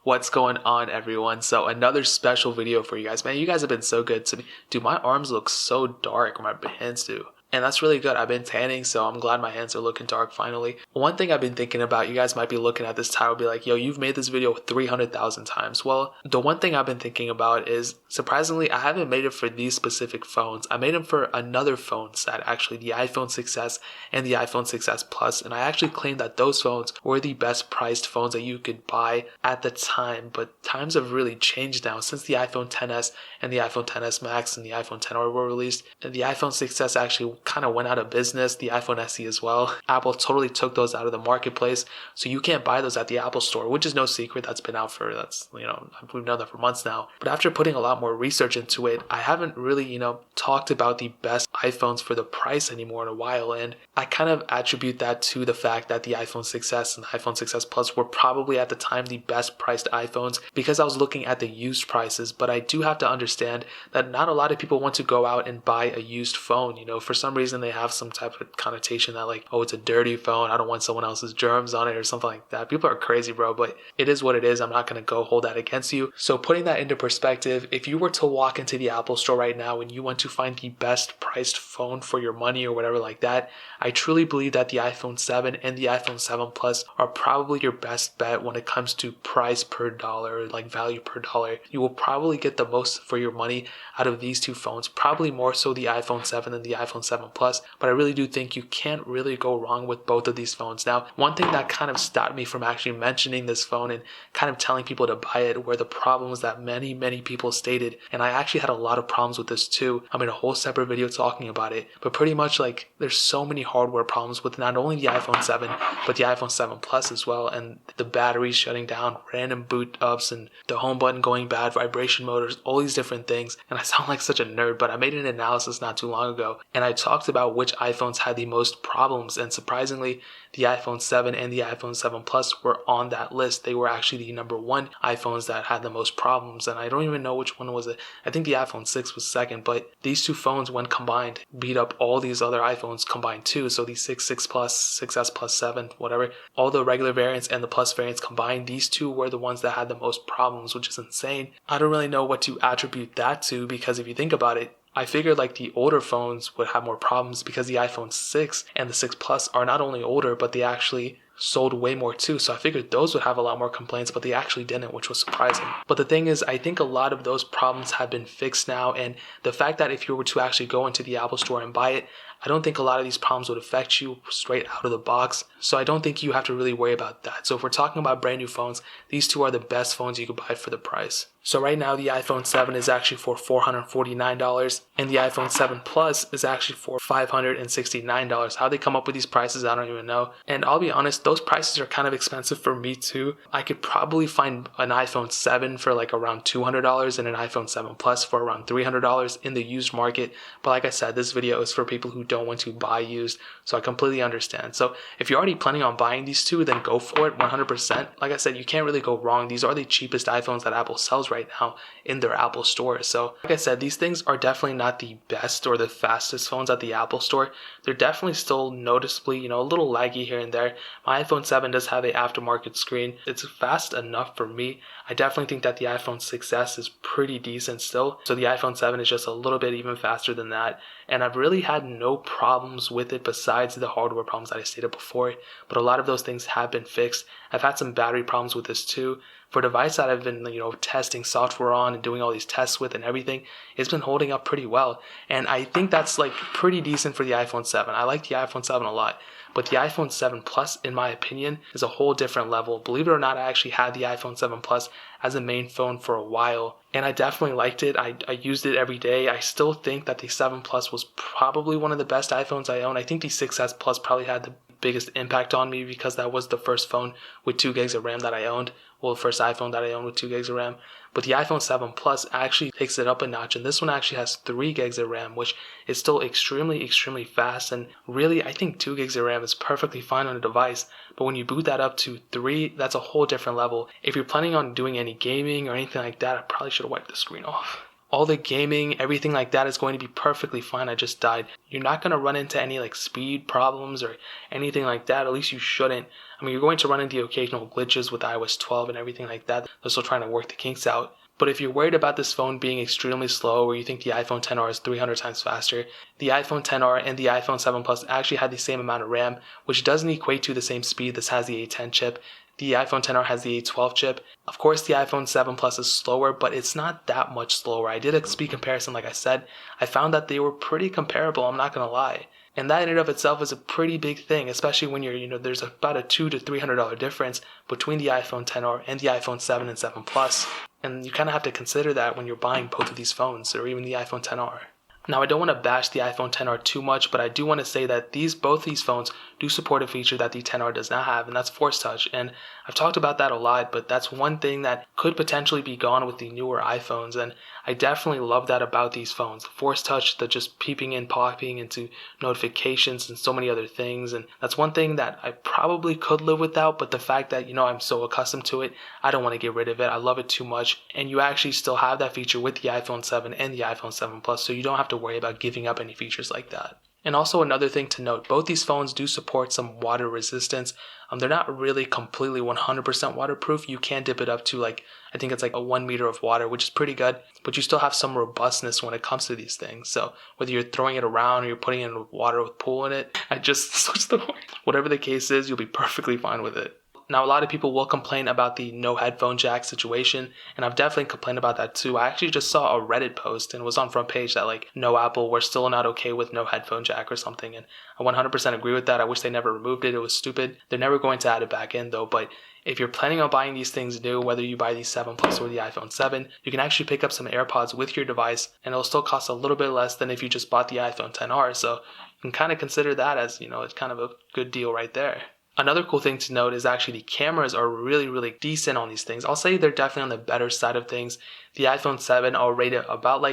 What's going on, everyone? So another special video for you guys. Man, you guys have been so good to me. Dude, my arms look so dark, my hands do. And that's really good. I've been tanning, so I'm glad my hands are looking dark finally. One thing I've been thinking about, you guys might be looking at this title, be like, yo, you've made this video 300,000 times. Well, the one thing I've been thinking about is, surprisingly, I haven't made it for these specific phones. I made them for another phone set, actually, the iPhone 6s and the iPhone 6s Plus. And I actually claimed that those phones were the best priced phones that you could buy at the time. But times have really changed now since the iPhone 10s and the iPhone 10s Max and the iPhone 10R were released. And the iPhone 6s actually kind of went out of business, the iPhone SE as well. Apple totally took those out of the marketplace, so you can't buy those at the Apple Store, which is no secret. That's been out for, we've known that for months now. But after putting a lot more research into it, I haven't really, talked about the best iPhones for the price anymore in a while, and I kind of attribute that to the fact that the iPhone 6s and the iPhone 6s Plus were probably at the time the best priced iPhones because I was looking at the used prices. But I do have to understand that not a lot of people want to go out and buy a used phone. For some reason they have some type of connotation that like, oh, it's a dirty phone, I don't want someone else's germs on it or something like that. People are crazy, bro, but it is what it is. I'm not going to go hold that against you. So putting that into perspective, if you were to walk into the Apple Store right now and you want to find the best priced phone for your money or whatever like that, I truly believe that the iPhone 7 and the iPhone 7 Plus are probably your best bet when it comes to price per dollar, like value per dollar. You will probably get the most for your money out of these two phones, probably more so the iPhone 7 than the iPhone 7 Plus, but I really do think you can't really go wrong with both of these phones. Now, one thing that kind of stopped me from actually mentioning this phone and kind of telling people to buy it were the problems that many people stated, and I actually had a lot of problems with this too. I'm in a whole separate video talking about it, but pretty much like there's so many hardware problems with not only the iPhone 7 but the iPhone 7 Plus as well, and the batteries shutting down, random boot ups, and the home button going bad, vibration motors, all these different things. And I sound like such a nerd, but I made an analysis not too long ago and I talked about which iPhones had the most problems, and surprisingly the iPhone 7 and the iPhone 7 Plus were on that list. They were actually the number one iPhones that had the most problems, and I don't even know which one was it. I think the iPhone 6 was second, but these two phones when combined beat up all these other iPhones combined too. So the 6 Plus, 6s Plus 7, whatever, all the regular variants and the Plus variants combined, these two were the ones that had the most problems, which is insane. I don't really know what to attribute that to, because if you think about it, I figured like the older phones would have more problems because the iPhone 6 and the 6 Plus are not only older, but they actually sold way more too. So I figured those would have a lot more complaints, but they actually didn't, which was surprising. But the thing is, I think a lot of those problems have been fixed now, and the fact that if you were to actually go into the Apple Store and buy it, I don't think a lot of these problems would affect you straight out of the box. So I don't think you have to really worry about that. So if we're talking about brand new phones, these two are the best phones you could buy for the price. So right now the iPhone 7 is actually for $449 and the iPhone 7 Plus is actually for $569. How they come up with these prices, I don't even know. And I'll be honest, those prices are kind of expensive for me too. I could probably find an iPhone 7 for like around $200 and an iPhone 7 Plus for around $300 in the used market. But like I said, this video is for people who don't want to buy used, so I completely understand. So if you're already planning on buying these two, then go for it 100%. Like I said, you can't really go wrong. These are the cheapest iPhones that Apple sells right now in their Apple Store. So like I said, these things are definitely not the best or the fastest phones at the Apple Store. They're definitely still noticeably, a little laggy here and there. My iPhone 7 does have an aftermarket screen. It's fast enough for me. I definitely think that the iPhone 6s is pretty decent still. So the iPhone 7 is just a little bit even faster than that. And I've really had no problems with it besides the hardware problems that I stated before. But a lot of those things have been fixed. I've had some battery problems with this too. For a device that I've been, testing software on and doing all these tests with and everything, it's been holding up pretty well. And I think that's like pretty decent for the iPhone 7. I like the iPhone 7 a lot. But the iPhone 7 Plus, in my opinion, is a whole different level. Believe it or not, I actually had the iPhone 7 Plus as a main phone for a while, and I definitely liked it. I used it every day. I still think that the 7 Plus was probably one of the best iPhones I own. I think the 6s Plus probably had the biggest impact on me because that was the first phone with 2 gigs of RAM that I owned. Well, the first iPhone that I owned with 2 gigs of RAM. But the iPhone 7 Plus actually takes it up a notch, and this one actually has 3 gigs of RAM, which is still extremely fast. And really, I think 2 gigs of RAM is perfectly fine on a device, but when you boot that up to 3, that's a whole different level. If you're planning on doing any gaming or anything like that, I probably should have wiped the screen off. all the gaming, everything like that is going to be perfectly fine. I just died. You're not going to run into any like speed problems or anything like that. At least you shouldn't. I mean, you're going to run into occasional glitches with iOS 12 and everything like that. They're still trying to work the kinks out. But if you're worried about this phone being extremely slow, or you think the iPhone XR is 300 times faster, the iPhone XR and the iPhone 7 Plus actually had the same amount of RAM, which doesn't equate to the same speed. This has the A10 chip. The iPhone XR has the A12 chip. Of course, the iPhone 7 Plus is slower, but it's not that much slower. I did a speed comparison, like I said. I found that they were pretty comparable, I'm not going to lie. And that in and of itself is a pretty big thing, especially when there's about a $200 to $300 difference between the iPhone XR and the iPhone 7 and 7 Plus. And you kind of have to consider that when you're buying both of these phones, or even the iPhone XR. Now, I don't want to bash the iPhone XR too much, but I do want to say that both these phones do support a feature that the XR does not have, and that's Force Touch. And I've talked about that a lot, but that's one thing that could potentially be gone with the newer iPhones, and I definitely love that about these phones. Force Touch, the just peeping in, popping into notifications and so many other things, and that's one thing that I probably could live without, but the fact that, I'm so accustomed to it, I don't want to get rid of it. I love it too much, and you actually still have that feature with the iPhone 7 and the iPhone 7 Plus, so you don't have to worry about giving up any features like that. And also another thing to note, both these phones do support some water resistance. They're not really completely 100% waterproof. You can dip it up to I think it's like a 1 meter of water, which is pretty good, but you still have some robustness when it comes to these things. So whether you're throwing it around or you're putting it in water with pool in it, I just switched the word. Whatever the case is, you'll be perfectly fine with it. Now, a lot of people will complain about the no headphone jack situation, and I've definitely complained about that too. I actually just saw a Reddit post, and it was on front page that no Apple, we're still not okay with no headphone jack or something, and I 100% agree with that. I wish they never removed it. It was stupid. They're never going to add it back in though, but if you're planning on buying these things new, whether you buy the 7 Plus or the iPhone 7, you can actually pick up some AirPods with your device, and it'll still cost a little bit less than if you just bought the iPhone XR, so you can kind of consider that as, it's kind of a good deal right there. Another cool thing to note is actually the cameras are really, really decent on these things. I'll say they're definitely on the better side of things. The iPhone 7, I'll rate it about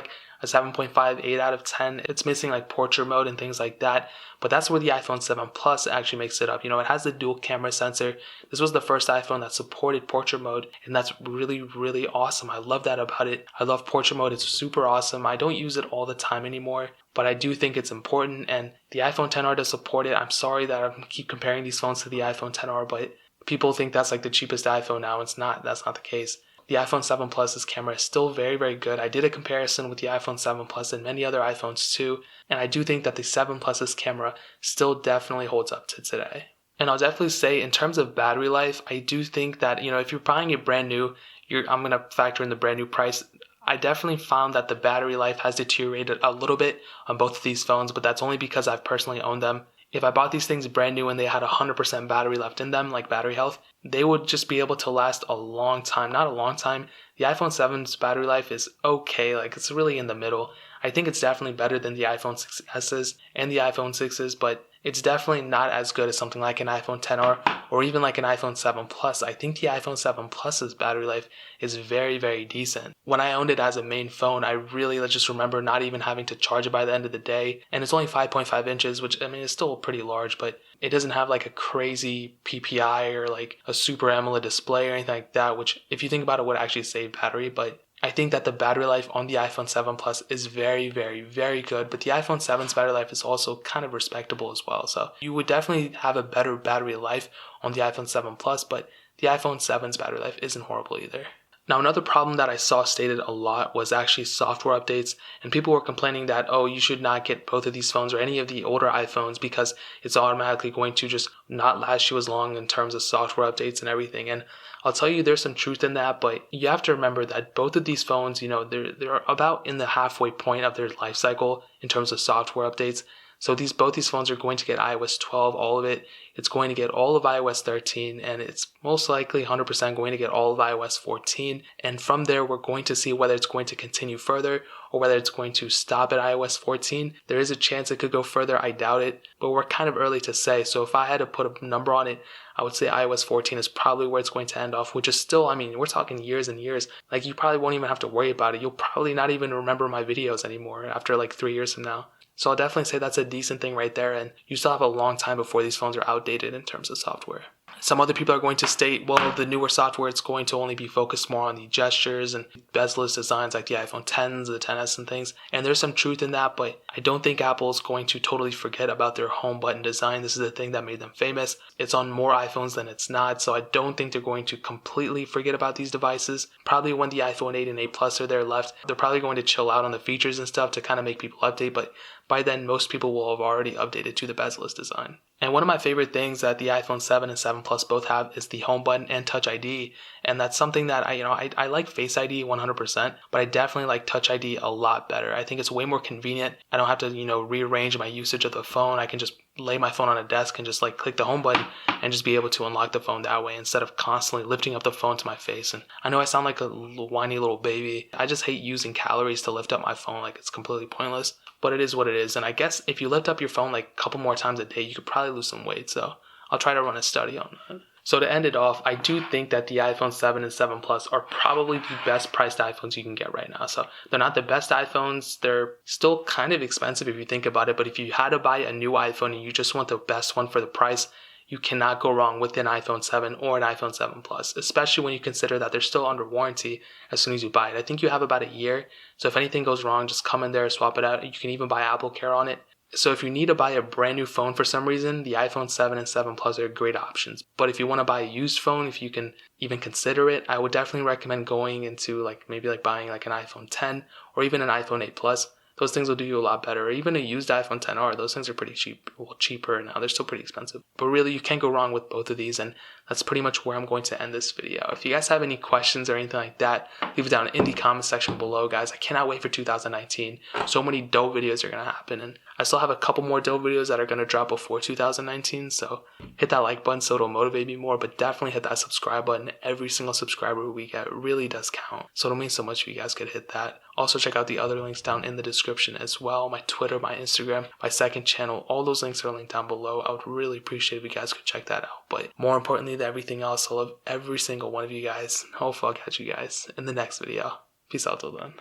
a 7.5, 8 out of 10. It's missing portrait mode and things like that, but that's where the iPhone 7 Plus actually makes it up. It has the dual camera sensor. This was the first iPhone that supported portrait mode, and that's really, really awesome. I love that about it. I love portrait mode. It's super awesome. I don't use it all the time anymore, but I do think it's important, and the iPhone XR does support it. I'm sorry that I keep comparing these phones to the iPhone XR, but people think that's the cheapest iPhone now. It's not. That's not the case. The iPhone 7 Plus's camera is still very, very good. I did a comparison with the iPhone 7 Plus and many other iPhones too, and I do think that the 7 Plus's camera still definitely holds up to today. And I'll definitely say, in terms of battery life, I do think that, if you're buying it brand new, I'm going to factor in the brand new price. I definitely found that the battery life has deteriorated a little bit on both of these phones, but that's only because I've personally owned them. If I bought these things brand new and they had 100% battery left in them, like battery health, they would just be able to last a long time. Not a long time. The iPhone 7's battery life is okay, it's really in the middle. I think it's definitely better than the iPhone 6S's and the iPhone 6's, but it's definitely not as good as something like an iPhone XR or even an iPhone 7 Plus. I think the iPhone 7 Plus's battery life is very, very decent. When I owned it as a main phone, I really just remember not even having to charge it by the end of the day. And it's only 5.5 inches, which is still pretty large, but it doesn't have a crazy PPI or a super AMOLED display or anything like that, which if you think about it would actually save battery, but I think that the battery life on the iPhone 7 Plus is very, very, very good, but the iPhone 7's battery life is also kind of respectable as well. So you would definitely have a better battery life on the iPhone 7 Plus, but the iPhone 7's battery life isn't horrible either. Now, another problem that I saw stated a lot was actually software updates, and people were complaining that, you should not get both of these phones or any of the older iPhones because it's automatically going to just not last you as long in terms of software updates and everything. And I'll tell you, there's some truth in that, but you have to remember that both of these phones, they're about in the halfway point of their life cycle in terms of software updates. So both these phones are going to get iOS 12, all of it. It's going to get all of iOS 13, and it's most likely 100% going to get all of iOS 14. And from there, we're going to see whether it's going to continue further or whether it's going to stop at iOS 14. There is a chance it could go further. I doubt it, but we're kind of early to say. So if I had to put a number on it, I would say iOS 14 is probably where it's going to end off, which is still, we're talking years and years. You probably won't even have to worry about it. You'll probably not even remember my videos anymore after 3 years from now. So I'll definitely say that's a decent thing right there, and you still have a long time before these phones are outdated in terms of software. Some other people are going to state, well, the newer software is going to only be focused more on the gestures and bezel-less designs like the iPhone 10s, the 10s and things. And there's some truth in that, but I don't think Apple is going to totally forget about their home button design. This is the thing that made them famous. It's on more iPhones than it's not, so I don't think they're going to completely forget about these devices. Probably when the iPhone 8 and 8 Plus are there left, they're probably going to chill out on the features and stuff to kind of make people update, but by then most people will have already updated to the bezel-less design. And one of my favorite things that the iPhone 7 and 7 Plus both have is the home button and Touch ID. And that's something that I like Face ID 100%, but I definitely like Touch ID a lot better. I think it's way more convenient. I don't have to, rearrange my usage of the phone. I can just lay my phone on a desk and just click the home button and just be able to unlock the phone that way instead of constantly lifting up the phone to my face. And I know I sound like a whiny little baby. I just hate using calories to lift up my phone. It's completely pointless. But it is what it is. And I guess if you lift up your phone a couple more times a day, you could probably lose some weight. So I'll try to run a study on that. So to end it off, I do think that the iPhone 7 and 7 Plus are probably the best priced iPhones you can get right now. So they're not the best iPhones. They're still kind of expensive if you think about it. But if you had to buy a new iPhone and you just want the best one for the price, you cannot go wrong with an iPhone 7 or an iPhone 7 Plus, especially when you consider that they're still under warranty as soon as you buy it. I think you have about a year. So if anything goes wrong, just come in there, swap it out. You can even buy Apple Care on it. So if you need to buy a brand new phone for some reason, the iPhone 7 and 7 Plus are great options. But if you want to buy a used phone, if you can even consider it, I would definitely recommend going into maybe buying an iPhone 10 or even an iPhone 8 Plus. Those things will do you a lot better. Or even a used iPhone 10R. Those things are pretty cheap. Well, cheaper now. They're still pretty expensive. But really, you can't go wrong with both of these. And that's pretty much where I'm going to end this video. If you guys have any questions or anything like that, leave it down in the comment section below, guys. I cannot wait for 2019. So many dope videos are going to happen. And I still have a couple more dope videos that are going to drop before 2019. So hit that like button so it'll motivate me more. But definitely hit that subscribe button. Every single subscriber we get really does count. So it'll mean so much if you guys could hit that. Also, check out the other links down in the description as well. My Twitter, my Instagram, my second channel. All those links are linked down below. I would really appreciate if you guys could check that out. But more importantly than everything else, I love every single one of you guys. Hopefully I'll catch you guys in the next video. Peace out till then.